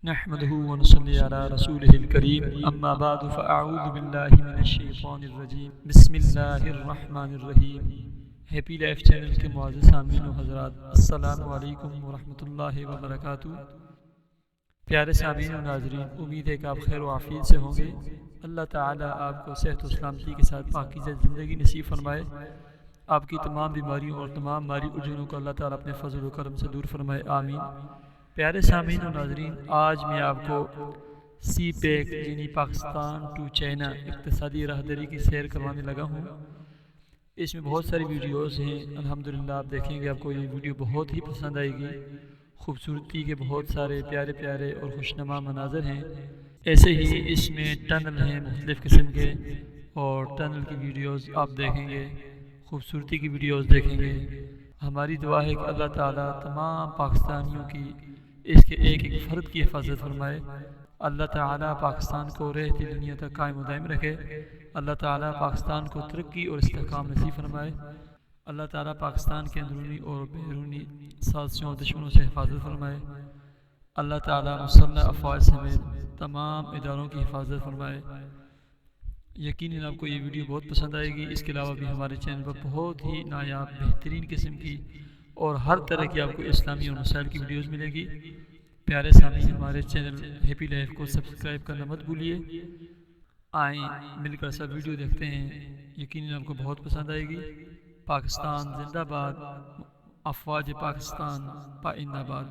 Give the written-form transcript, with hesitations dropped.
نحمده ونصلي على رسوله الكريم اما بعد فاعوذ بالله من الشیطان الرجیم بسم اللہ الرحمن الرحیم۔ ہیپی لائف چینل کے معزز سامعین و حضرات، السلام علیکم ورحمۃ اللہ وبرکاتہ۔ پیارے سامعین و ناظرین، امید ہے کہ آپ خیر و عافیت سے ہوں گے۔ اللہ تعالیٰ آپ کو صحت و سلامتی کے ساتھ پاکیزہ زندگی نصیب فرمائے، آپ کی تمام بیماریوں اور تمام ماری الجھنوں کو اللہ تعالیٰ اپنے فضل و کرم سے دور فرمائے، آمین۔ پیارے سامعین و ناظرین، آج میں آپ کو سی پیک یعنی پاکستان ٹو چائنا اقتصادی راہداری کی سیر کروانے لگا ہوں۔ اس میں بہت ساری ویڈیوز ہیں، الحمدللہ آپ دیکھیں گے، آپ کو یہ ویڈیو بہت ہی پسند آئے گی۔ خوبصورتی کے بہت سارے پیارے پیارے اور خوشنما مناظر ہیں، ایسے ہی اس میں ٹنل ہیں مختلف قسم کے، اور ٹنل کی ویڈیوز آپ دیکھیں گے، خوبصورتی کی ویڈیوز دیکھیں گے۔ ہماری دعا ہے کہ اللہ تعالیٰ تمام پاکستانیوں کی، اس کے ایک ایک فرد کی حفاظت فرمائے۔ اللہ تعالیٰ پاکستان کو رہتی دنیا تک قائم و دائم رکھے۔ اللہ تعالیٰ پاکستان کو ترقی اور استحکام نصیب فرمائے۔ اللہ تعالیٰ پاکستان کے اندرونی اور بیرونی سازشوں اور دشمنوں سے حفاظت فرمائے۔ اللہ تعالیٰ مسلح افواج سمیت تمام اداروں کی حفاظت فرمائے۔ یقیناً آپ کو یہ ویڈیو بہت پسند آئے گی۔ اس کے علاوہ بھی ہمارے چینل پر بہت ہی نایاب بہترین قسم کی اور ہر طرح کی آپ کو اسلامی اور مسائل کی ویڈیوز ملے گی۔ پیارے سامعین، ہمارے چینل ہیپی لائف کو سبسکرائب کرنا مت بھولیے۔ آئیں مل کر سب ویڈیو دیکھتے ہیں، یقیناً آپ کو بہت پسند آئے گی۔ پاکستان زندہ باد، افواج پاکستان پائندہ باد۔